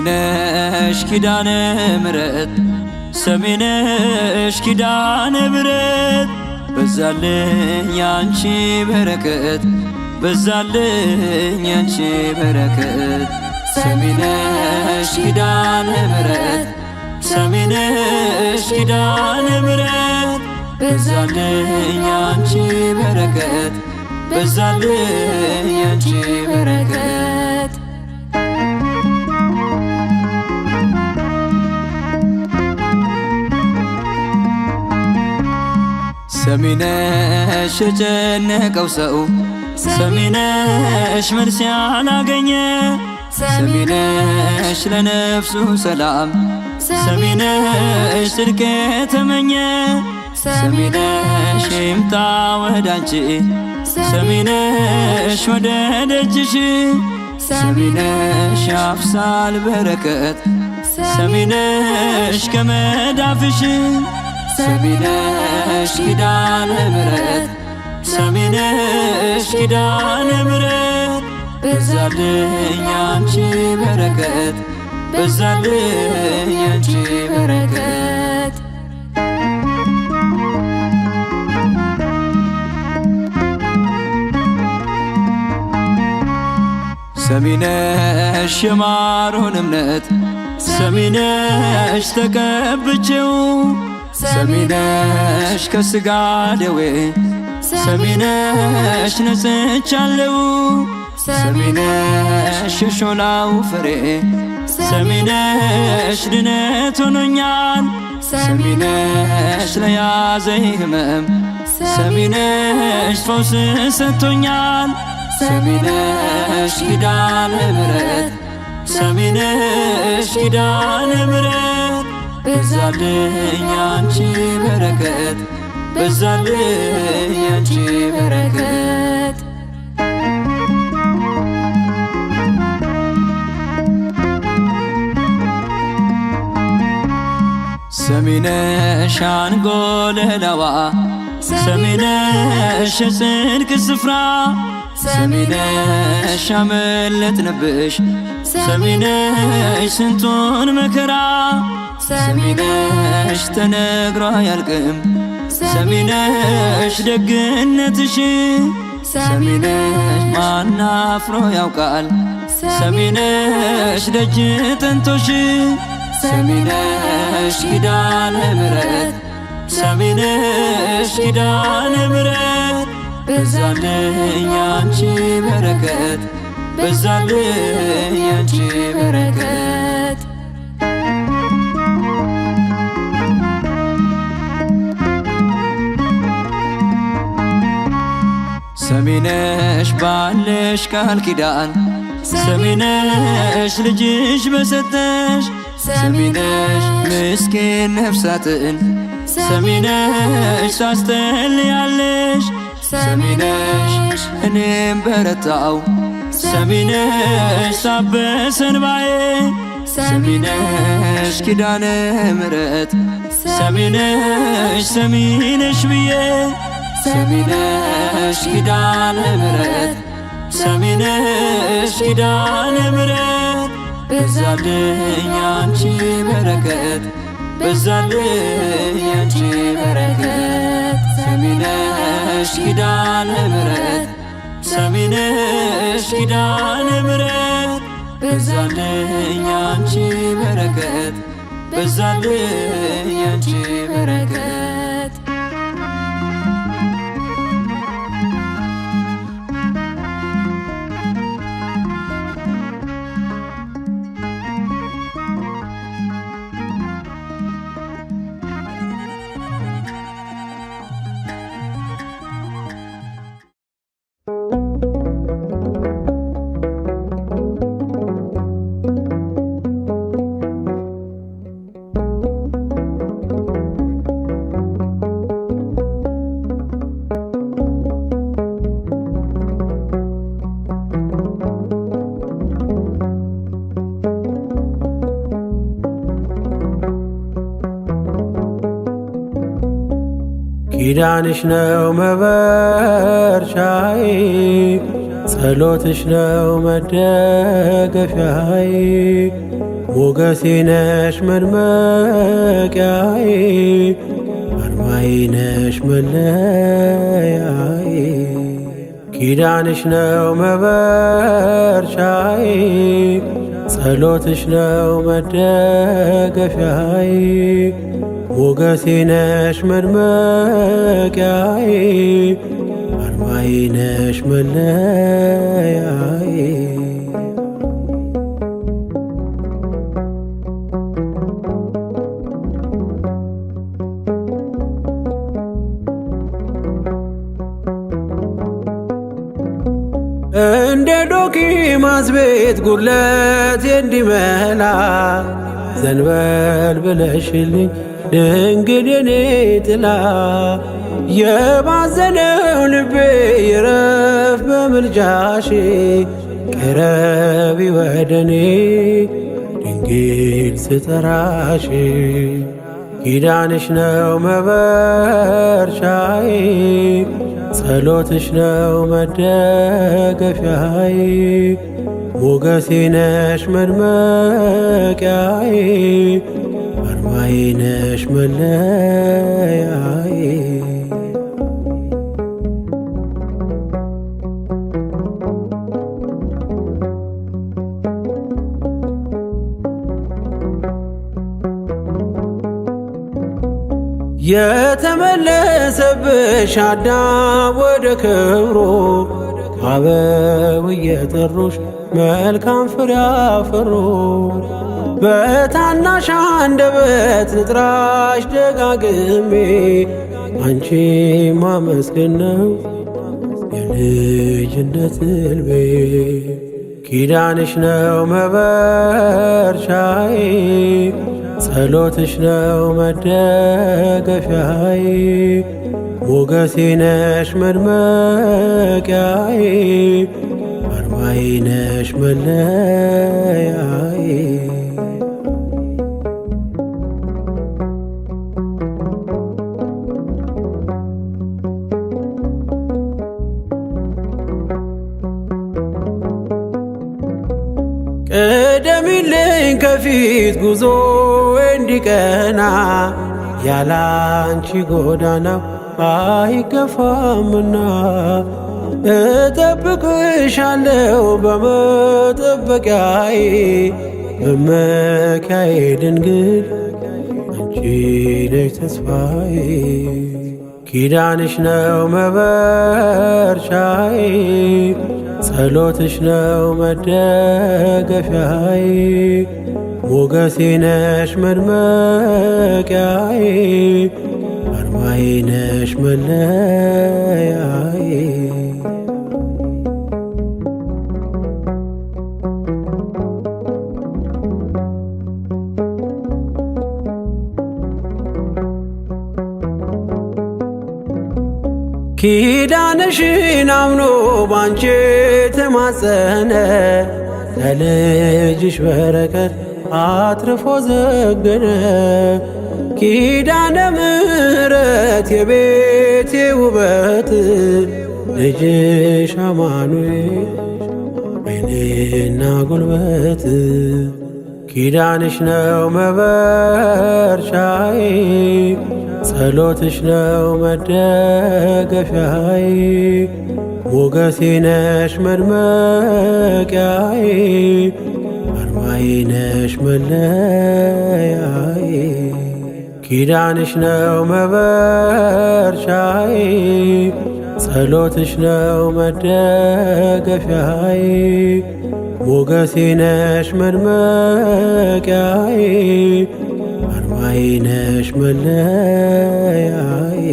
ሰሚነሽ ኪዳነ ምሕረት ሰሚነሽ ኪዳነ ምሕረት በዛልኝ ያንቺ በረከት በዛልኝ ያንቺ በረከት ሰሚነሽ ኪዳነ ምሕረት ሰሚነሽ ኪዳነ ምሕረት በዛልኝ ያንቺ በረከት በዛልኝ ያንቺ በረከት ሰሚነሽ የጨነቀው ሰው ሰሚነሽ መልስ ያላገኘ ሰሚነሽ ለነፍሱ ሰላም ሰሚነሽ ጽድቅ የተመኘ ሰሚነሽ ይምጣ ወዳንቺ ሰሚነሽ ወደ ደጅሽ ሰሚነሽ ያፍሳል በረከት ሰሚነሽ ከመዳፍሽ ሰሚነሽ ኪዳነ ምሕረት ሰሚነሽ ኪዳነ ምሕረት በዛልኝ ያንቺ በረከት በዛልኝ ያንቺ በረከት ሰሚነሽ የማሩን እምነት ሰሚነሽ ተቀብቼው ሰሚነሽ ከሥጋ ደዌ ሰሚነሽ ነጽቻለሁ ሰሚነሽ የሾላው ፍሬ ሰሚነሽ ድነት ሆኖኛል ሰሚነሽ ለያዘኝ ሕመም ሰሚነሽ ፈውስ ሰጥቶኛል ሰሚነሽ ኪዳነ ምሕረት ሰሚነሽ ኪዳነ ምሕረት በዛልኝ ያንቺ በረከት በዛልኝ ያንቺ በረከት ሰሚነሽ አንጎለላዋ ሰሚነሽ የጽድቅ ስፍራ ሰሚነሽ አመለጥንብሽ ሰሚነሽ ስንቱን መከራ ሰሚነሽ ተነግሮ አያልቅም ሰሚነሽ ደግነትሽ ሰሚነሽ ማን አፍሮ ያውቃል ሰሚነሽ ደጅ ጠንቶሽ ሰሚነሽ ኪዳነ ምሕረት ሰሚነሽ ኪዳነ ምሕረት በዛልኝ ያንቺ በረከት በዛልኝ ያንቺ በረከት ሰሚነሽ ባለሽ ቃል ኪዳን ሰሚነሽ ልጅሽ በሰጠሽ ሰሚነሽ ምስኪን ነፍሳትን ሰሚነሽ ታስተልያለሽ ሰሚነሽ እኔም በረታው ሰሚነሽ ታበሰ እንባዬ ሰሚነሽ ኪዳነ ምሕረት ሰሚነሽ ሰሚነሽ ብዬ ሰሚነሽ ኪዳነ ምሕረት ሰሚነሽ ኪዳነ ምሕረት በዛልኝ ያንቺ በረከት በዛልኝ ያንቺ በረከት ሰሚነሽ ኪዳነ ምሕረት ሰሚነሽ ኪዳነ ምሕረት በዛልኝ ያንቺ በረከት በዛልኝ ያንቺ በረከት ኪዳንሽ ነው መበርቻዬ ጸሎትሽ ነው መደገፊያዬ ሞገሴ ነሽ መድመቂያዬ አርማዬ ነሽ መለያዬ ኪዳንሽ ነው መበርቻዬ ጸሎትሽ ነው መደገፊያዬ ሞገሴ ነሽ መድመቂያዬ አርማዬ ነሽ መለያዬ እንደ ዶኪማስ ቤት ጉድለቴ እንዲመላ ዘንበል ብለሽልኝ ድንግል የኔ ጥላ የባዘነው ልቤ ይረፍ በምልጃሽ ቅረቢ ወደኔ ድንግል ስጠራሽ ኪዳንሽ ነው መበርቻዬ ጸሎትሽ ነው መደገፊያዬ ሞገሴ ነሽ መድመቂያዬ አርማዬ ነሽ መለያዬ የተመለሰብሽ አዳም ወደ ክብሩ አበው እየጠሩሽ መልካም ፍሬ አፈሩ በታናሽ አንደበት ልጥራሽ ደጋግሜ አንቺ ማመስገን ነው የልጅነት ልቤ ኪዳንሽ ነው መበርቻዬ ጸሎትሽ ነው መደገፊያዬ ሞገሴ ነሽ መድመቂያዬ አርማዬ ነሽ መለያዬ ቀደሚልኝ ከፊት ጉዞ እንዲቀና ያላንቺ ጎዳናው አይገፋምና እጠብቅሻለሁ በመጠበቂያዬ መመኪያዬ ድንግል አንቺ ነሽ ተስፋዬ ኪዳንሽ ነው መበርቻዬ ጸሎትሽ ነው መደገፊያዬ ሞገሴ ነሽ መድመቂያዬ አርማዬ ነሽ መለያዬ ኪዳንሽን አምኖ ባንቺ ተማጸነ ለልጅሽ በረከት አትርፎ ዘገነ ኪዳነ ምሕረት የቤቴ ውበት ልጅሽ አማኑኤል ኃይሌና ጉልበት ኪዳንሽ ነው መበርቻዬ ጸሎትሽ ነው መደገፊያዬ ሞገሴ ነሽ መድመቂያዬ አርማዬ ነሽ መለያዬ ኪዳንሽ ነው መበርቻዬ ጸሎትሽ ነው መደገፊያዬ ሞገሴ ነሽ መድመቂያዬ አርማዬ ነሽ መለያዬ